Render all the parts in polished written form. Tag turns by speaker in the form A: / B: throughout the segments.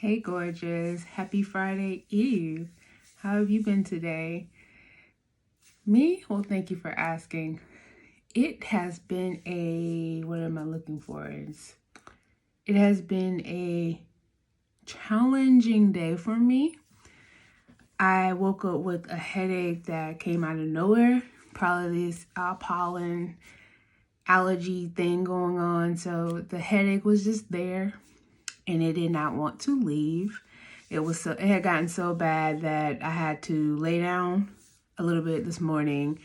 A: Hey, gorgeous. Happy Friday Eve. How have you been today? Me? Well, thank you for asking. It has been what am I looking for? It has been a challenging day for me. I woke up with a headache that came out of nowhere. Probably this pollen allergy thing going on. So the headache was just there and it did not want to leave. It had gotten so bad that I had to lay down a little bit this morning,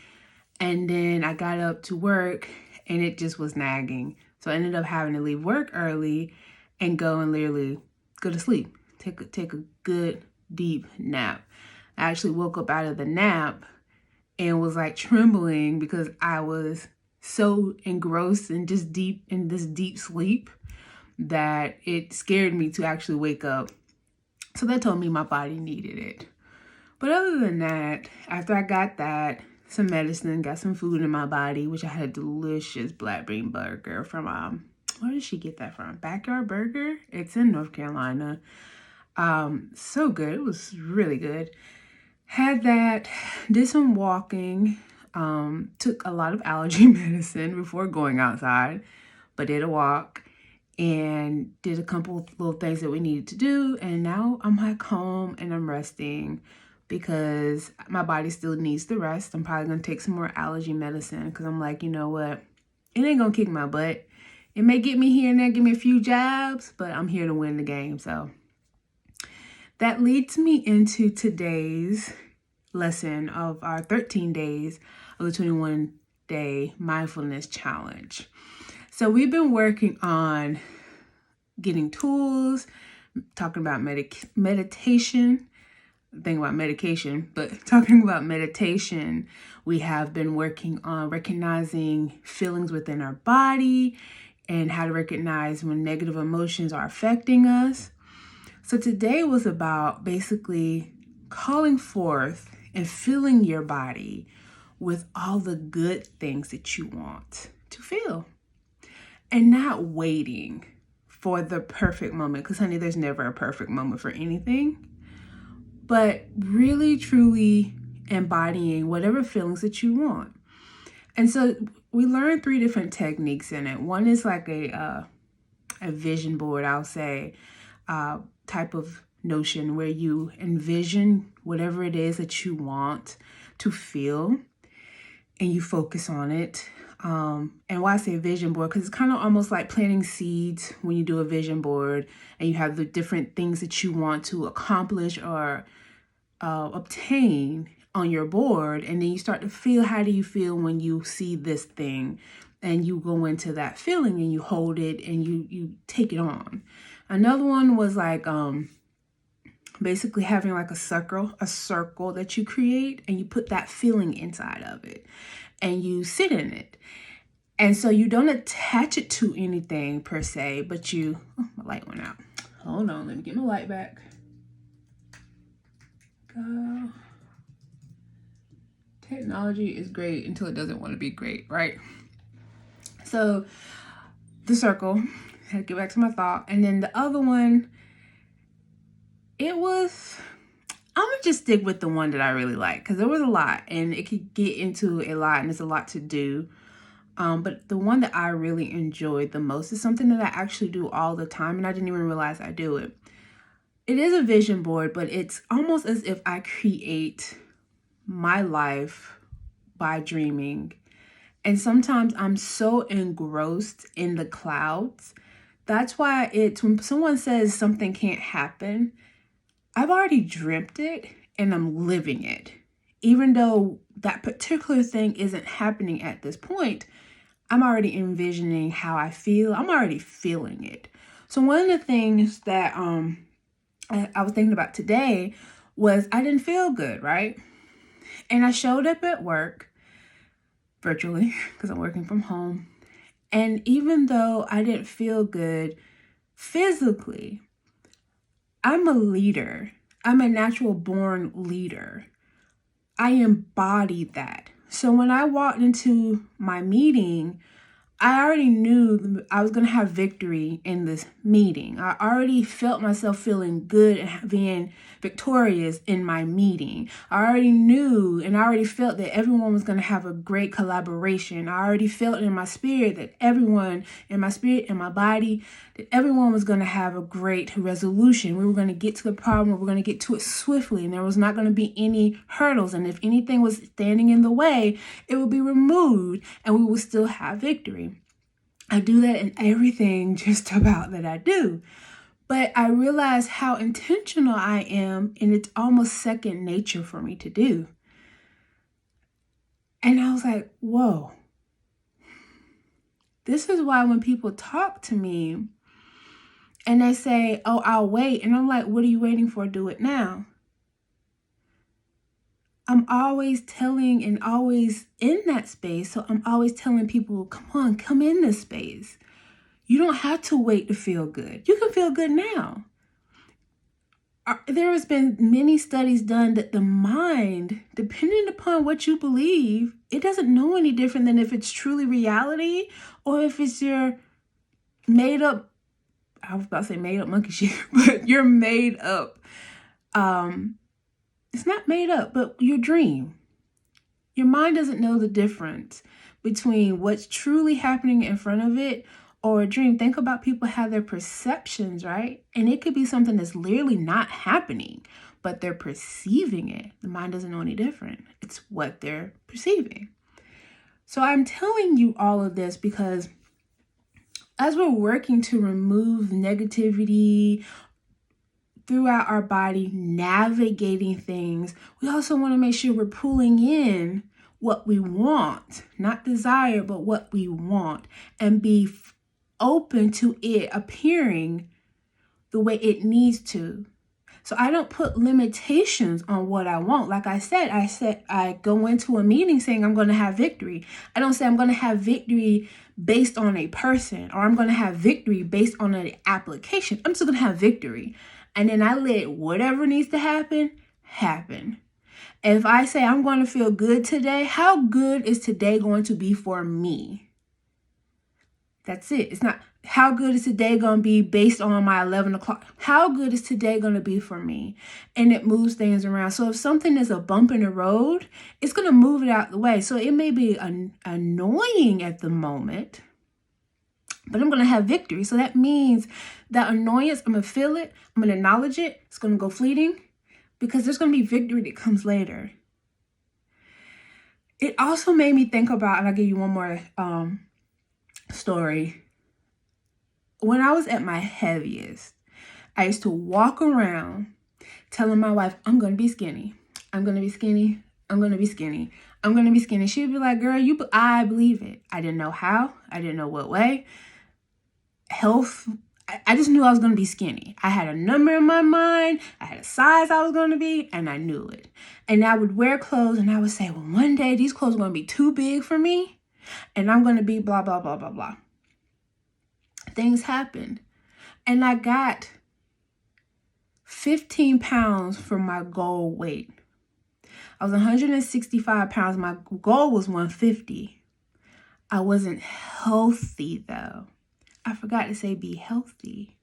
A: and then I got up to work and it just was nagging. So I ended up having to leave work early and go and literally go to sleep. Take a good deep nap. I actually woke up out of the nap and was like trembling because I was so engrossed and just deep in this deep sleep that it scared me to actually wake up. So that told me my body needed it. But other than that, after I got that, some medicine, got some food in my body, which I had a delicious black bean burger from, where did she get that from? Backyard Burger? It's in North Carolina. So good. It was really good. Had that, did some walking, took a lot of allergy medicine before going outside, but did a walk and did a couple little things that we needed to do. And now I'm back home and I'm resting because my body still needs the rest. I'm probably going to take some more allergy medicine because I'm like, you know what? It ain't going to kick my butt. It may get me here and there, give me a few jabs, but I'm here to win the game. So that leads me into today's lesson of our 13 days of the 21-day mindfulness challenge. So we've been working on getting tools, talking about meditation, thinking about medication, but talking about meditation. We have been working on recognizing feelings within our body and how to recognize when negative emotions are affecting us. So today was about basically calling forth and filling your body with all the good things that you want to feel. And not waiting for the perfect moment, because honey, there's never a perfect moment for anything, but really truly embodying whatever feelings that you want. And so we learned 3 different techniques in it. One is like a vision board, I'll say, type of notion where you envision whatever it is that you want to feel and you focus on it. And why I say vision board, because it's kind of almost like planting seeds when you do a vision board and you have the different things that you want to accomplish or obtain on your board. And then you start to feel, how do you feel when you see this thing? And you go into that feeling and you hold it and you take it on. Another one was like basically having like a circle that you create and you put that feeling inside of it and you sit in it. And so you don't attach it to anything per se, but my light went out. Hold on, let me get my light back. Go. Technology is great until it doesn't want to be great, right? So the circle, I had to get back to my thought. And then the other one, I'm gonna just stick with the one that I really like because there was a lot and it could get into a lot and there's a lot to do. But the one that I really enjoyed the most is something that I actually do all the time and I didn't even realize I do it. It is a vision board, but it's almost as if I create my life by dreaming. And sometimes I'm so engrossed in the clouds. That's why when someone says something can't happen, I've already dreamt it and I'm living it. Even though that particular thing isn't happening at this point, I'm already envisioning how I feel. I'm already feeling it. So one of the things that I was thinking about today was I didn't feel good, right? And I showed up at work virtually because I'm working from home. And even though I didn't feel good physically, I'm a leader. I'm a natural born leader. I embody that. So when I walked into my meeting, I already knew I was going to have victory in this meeting. I already felt myself feeling good and being victorious in my meeting. I already knew and I already felt that everyone was going to have a great collaboration. I already felt in my spirit that everyone, in my spirit, in my body, that everyone was going to have a great resolution. We were going to get to the problem. We were going to get to it swiftly, and there was not going to be any hurdles. And if anything was standing in the way, it would be removed and we would still have victory. I do that in everything just about that I do. But I realize how intentional I am, and it's almost second nature for me to do. And I was like, whoa. This is why when people talk to me and they say, oh, I'll wait. And I'm like, what are you waiting for? Do it now. I'm always telling and always in that space. So I'm always telling people, come on, come in this space. You don't have to wait to feel good. You can feel good now. There has been many studies done that the mind, depending upon what you believe, it doesn't know any different than if it's truly reality or if it's your made up, I was about to say made up monkey shit, but your made up, it's not made up, but your dream. Your mind doesn't know the difference between what's truly happening in front of it or a dream. Think about people have their perceptions, right? And it could be something that's literally not happening, but they're perceiving it. The mind doesn't know any different. It's what they're perceiving. So I'm telling you all of this because as we're working to remove negativity throughout our body, navigating things, we also want to make sure we're pulling in what we want, not desire, but what we want, and be open to it appearing the way it needs to. So I don't put limitations on what I want. Like I said I go into a meeting saying I'm going to have victory. I don't say I'm going to have victory based on a person, or I'm going to have victory based on an application. I'm still going to have victory. And then I let whatever needs to happen. If I say I'm going to feel good today, how good is today going to be for me? That's it. It's not how good is today going to be based on my 11 o'clock. How good is today going to be for me? And it moves things around. So if something is a bump in the road, it's going to move it out the way. So it may be annoying at the moment, but I'm going to have victory. So that means that annoyance, I'm going to feel it. I'm going to acknowledge it. It's going to go fleeting because there's going to be victory that comes later. It also made me think about, and I'll give you one more story. When I was at my heaviest, I used to walk around telling my wife, I'm going to be skinny. I'm going to be skinny. I'm going to be skinny. I'm going to be skinny. She'd be like, girl, I believe it. I didn't know how. I didn't know what way. Health. I just knew I was going to be skinny. I had a number in my mind. I had a size I was going to be, and I knew it. And I would wear clothes, and I would say, well, one day these clothes are going to be too big for me, and I'm going to be blah, blah, blah, blah, blah. Things happened, and I got 15 pounds from my goal weight. I was 165 pounds. My goal was 150. I wasn't healthy, though. I forgot to say be healthy.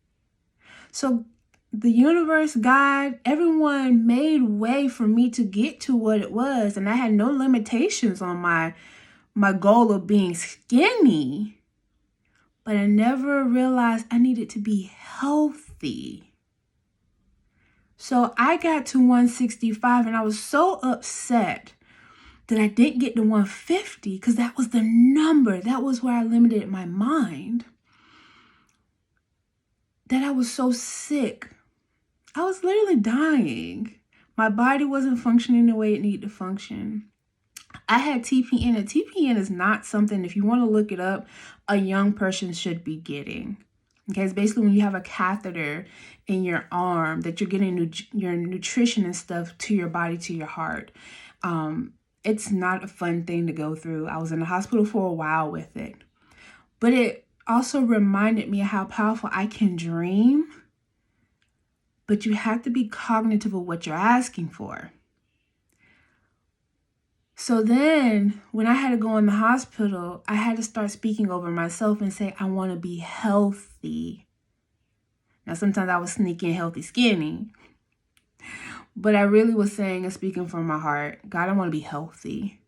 A: So the universe, God, everyone made way for me to get to what it was. And I had no limitations on my goal of being skinny. But I never realized I needed to be healthy. So I got to 165 and I was so upset that I didn't get to 150 because that was the number. That was where I limited my mind. That I was so sick. I was literally dying. My body wasn't functioning the way it needed to function. I had TPN, and TPN is not something, if you want to look it up, a young person should be getting. Okay, it's basically when you have a catheter in your arm that you're getting your nutrition and stuff to your body, to your heart. It's not a fun thing to go through. I was in the hospital for a while with it. But it also reminded me of how powerful I can dream. But you have to be cognitive of what you're asking for. So then when I had to go in the hospital, I had to start speaking over myself and say, I want to be healthy. Now, sometimes I was sneaking healthy skinny, but I really was saying and speaking from my heart, God, I want to be healthy.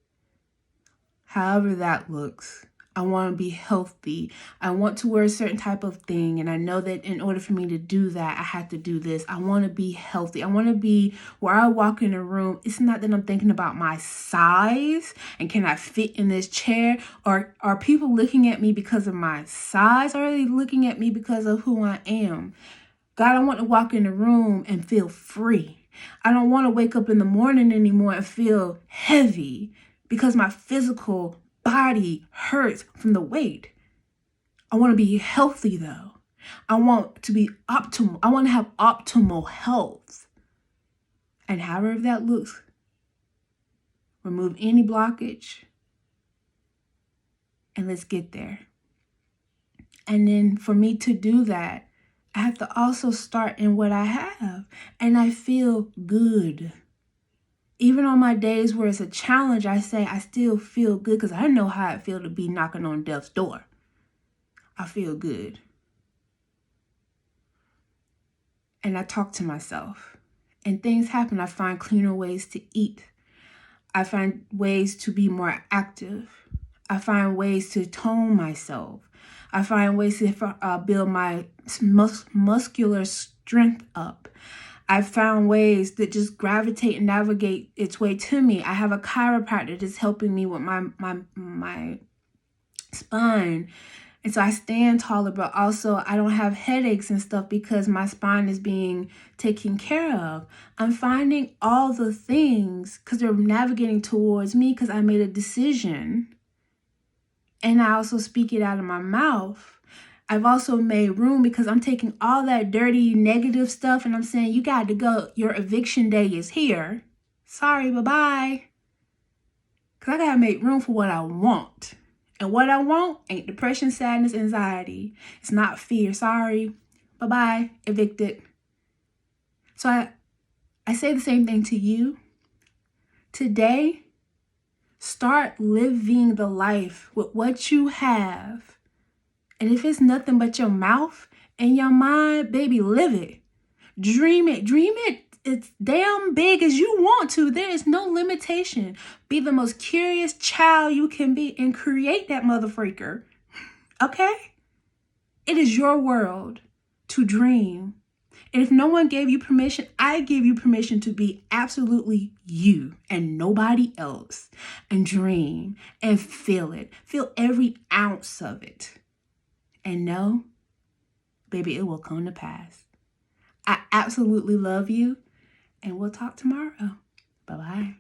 A: However that looks. I want to be healthy. I want to wear a certain type of thing. And I know that in order for me to do that, I have to do this. I want to be healthy. I want to be where I walk in a room. It's not that I'm thinking about my size and can I fit in this chair, or are people looking at me because of my size, or are they looking at me because of who I am? God, I want to walk in the room and feel free. I don't want to wake up in the morning anymore and feel heavy because my physical body hurts from the weight. I want to be healthy though. I want to be optimal. I want to have optimal health. And however that looks, remove any blockage and let's get there. And then for me to do that, I have to also start in what I have. And I feel good. Even on my days where it's a challenge, I say I still feel good because I know how it feels to be knocking on death's door. I feel good. And I talk to myself. And things happen. I find cleaner ways to eat. I find ways to be more active. I find ways to tone myself. I find ways to build my muscular strength up. I've found ways that just gravitate and navigate its way to me. I have a chiropractor that's helping me with my spine. And so I stand taller, but also I don't have headaches and stuff because my spine is being taken care of. I'm finding all the things because they're navigating towards me because I made a decision. And I also speak it out of my mouth. I've also made room because I'm taking all that dirty, negative stuff and I'm saying, you got to go. Your eviction day is here. Sorry, bye-bye. Because I got to make room for what I want. And what I want ain't depression, sadness, anxiety. It's not fear. Sorry, bye-bye, evicted. So I say the same thing to you. Today, start living the life with what you have. And if it's nothing but your mouth and your mind, baby, live it. Dream it. Dream it. It's damn big as you want to. There is no limitation. Be the most curious child you can be and create that mother freaker. Okay? It is your world to dream. And if no one gave you permission, I give you permission to be absolutely you and nobody else. And dream and feel it. Feel every ounce of it. And no, baby, it will come to pass. I absolutely love you, and we'll talk tomorrow. Bye-bye.